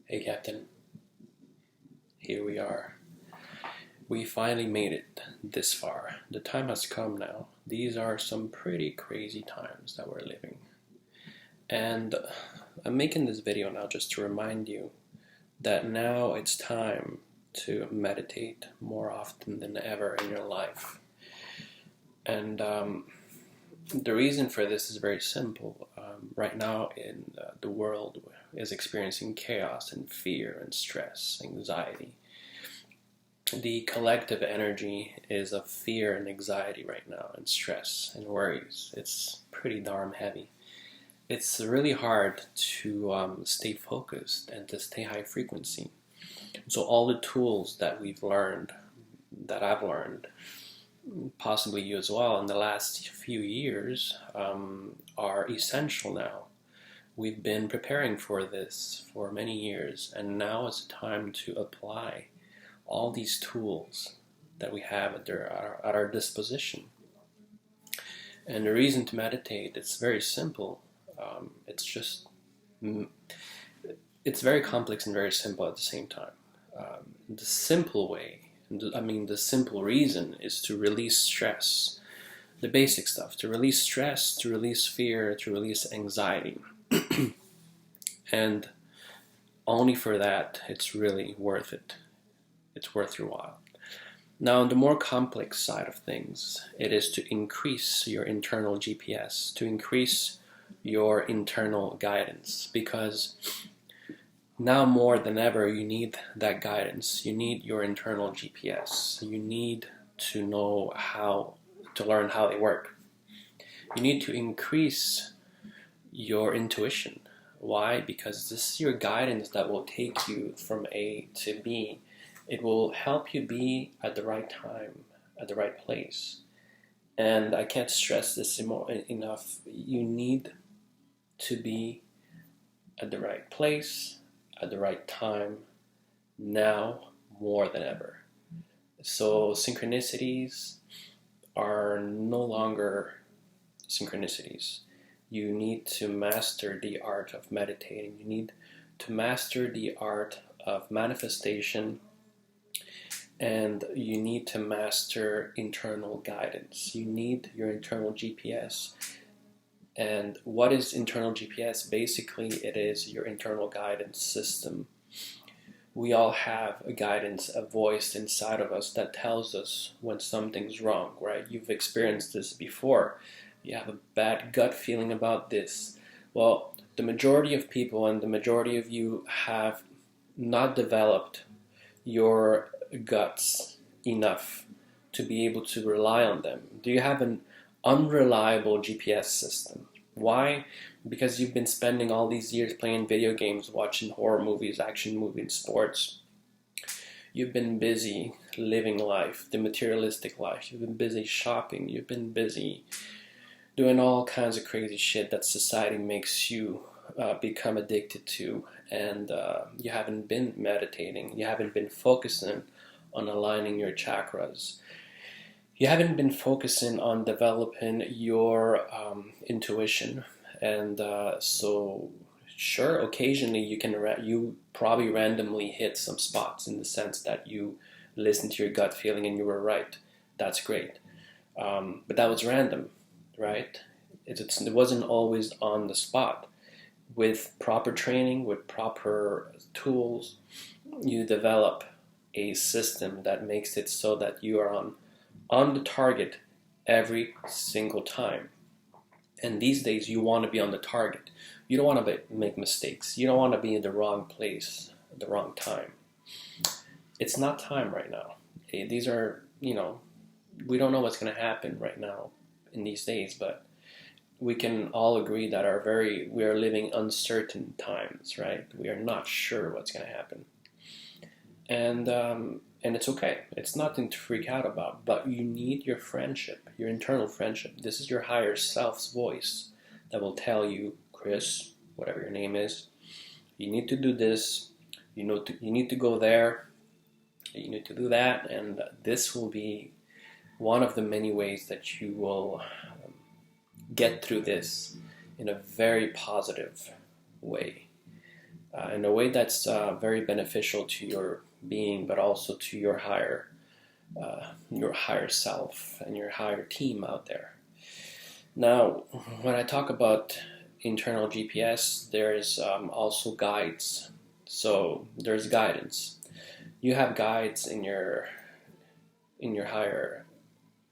Hey Captain, here we are. We finally made it this far. The time has come now. These are some pretty crazy times that we're living. And I'm making this video now just to remind you that now it's time to meditate more often than ever in your life. And the reason for this is very simple. Right now the world is experiencing chaos and fear and stress, anxiety. The collective energy is of fear and anxiety right now, and stress and worries. It's pretty darn heavy. It's really hard to stay focused and to stay high frequency. So all the tools that we've learned, that I've learned, possibly you as well, in the last few years, are essential now. We've been preparing for this for many years, and now is the time to apply all these tools that we have at our disposition. And the reason to meditate, it's very simple. It's very complex and very simple at the same time. The simple way, the simple reason is to release stress, the basic stuff, to release stress, to release fear, to release anxiety. And only for that, it's really worth it. It's worth your while. Now, on the more complex side of things, it is to increase your internal GPS, to increase your internal guidance, because now more than ever, you need that guidance. You need your internal GPS. You need to know to learn how they work. You need to increase your intuition. Why? Because this is your guidance that will take you from A to B. It will help you be at the right time, at the right place. And I can't stress this enough. You need to be at the right place, at the right time, now more than ever. So synchronicities are no longer synchronicities. You need to master the art of meditating. You need to master the art of manifestation, and you need to master internal guidance. You need your internal GPS. And what is internal GPS? Basically, it is your internal guidance system. We all have a guidance, a voice inside of us that tells us when something's wrong, right? You've experienced this before. You have a bad gut feeling about this. Well, the majority of people and the majority of you have not developed your guts enough to be able to rely on them. Do you have an unreliable GPS system? Why? Because you've been spending all these years playing video games, watching horror movies, action movies, sports. You've been busy living life, the materialistic life. You've been busy shopping. You've been busy doing all kinds of crazy shit that society makes you become addicted to, and you haven't been meditating. You haven't been focusing on aligning your chakras. You haven't been focusing on developing your intuition, and so sure, occasionally you probably randomly hit some spots in the sense that you listened to your gut feeling and you were right. That's great, but that was random, right? It wasn't always on the spot. With proper training, with proper tools, you develop a system that makes it so that you are on the target every single time. And these days, you want to be on the target. You don't want to make mistakes. You don't want to be in the wrong place at the wrong time. It's not time right now. These are, we don't know what's going to happen right now in these days, but we can all agree that we are living uncertain times, right? We are not sure what's going to happen. And it's okay. It's nothing to freak out about, but you need your friendship, your internal friendship. This is your higher self's voice that will tell you, Chris, whatever your name is, you need to do this, you need to go there, you need to do that, and this will be one of the many ways that you will get through this in a very positive way. in a way that's very beneficial to your being, but also to your higher self and your higher team out there. Now, when I talk about internal GPS, there's also guides. So there's guidance. You have guides in your higher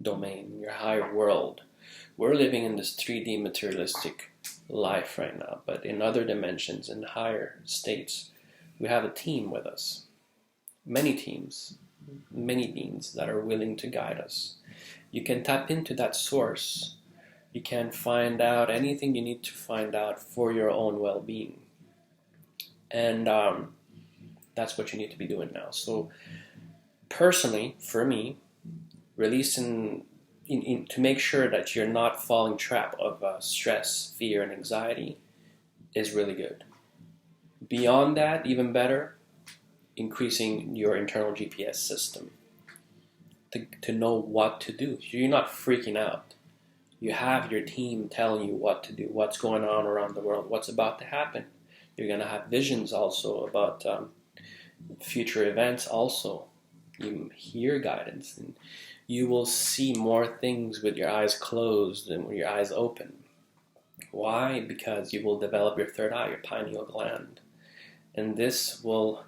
domain, your higher world. We're living in this 3D materialistic life right now, but in other dimensions, in higher states, we have a team with us. Many teams, many beings that are willing to guide us. You can tap into that source. You can find out anything you need to find out for your own well-being. And that's what you need to be doing now. So personally, for me, releasing to make sure that you're not falling trap of stress, fear, and anxiety is really good. Beyond that, even better, increasing your internal GPS system to know what to do. So you're not freaking out. You have your team telling you what to do, what's going on around the world, what's about to happen. You're going to have visions also about future events also. You hear guidance, and you will see more things with your eyes closed than with your eyes open. Why? Because you will develop your third eye, your pineal gland. And this will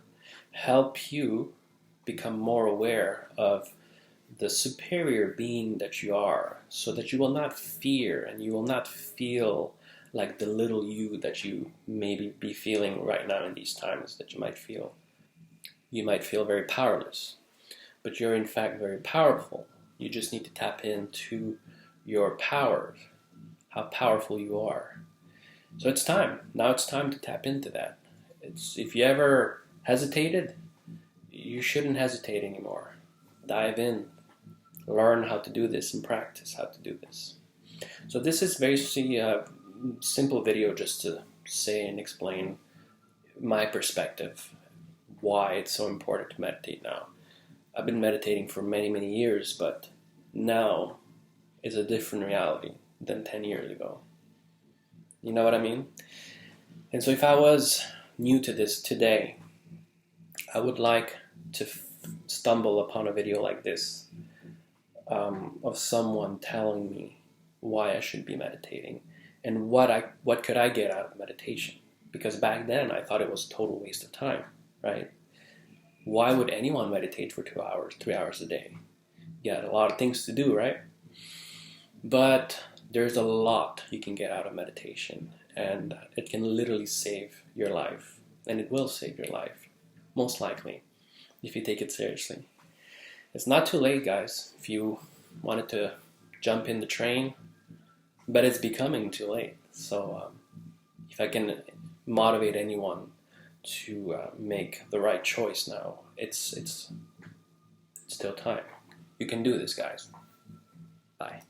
help you become more aware of the superior being that you are, so that you will not fear and you will not feel like the little you that you maybe be feeling right now in these times that you might feel. You might feel very powerless, but you're in fact very powerful. You just need to tap into your power, how powerful you are. So it's time. Now it's time to tap into that. If you ever hesitated, you shouldn't hesitate anymore. Dive in. Learn how to do this and practice how to do this. So this is basically a simple video just to say and explain my perspective, why it's so important to meditate now. I've been meditating for many, many years, but now is a different reality than 10 years ago. You know what I mean? And so if I was new to this today, I would like to stumble upon a video like this of someone telling me why I should be meditating and what could I get out of meditation. Because back then I thought it was a total waste of time, right? Why would anyone meditate for 2 hours, 3 hours a day? You got a lot of things to do, right? But there's a lot you can get out of meditation, and it can literally save your life. And it will save your life, most likely, if you take it seriously. It's not too late, guys, if you wanted to jump in the train, but it's becoming too late. So if I can motivate anyone to make the right choice now, it's still time. You can do this, guys. Bye.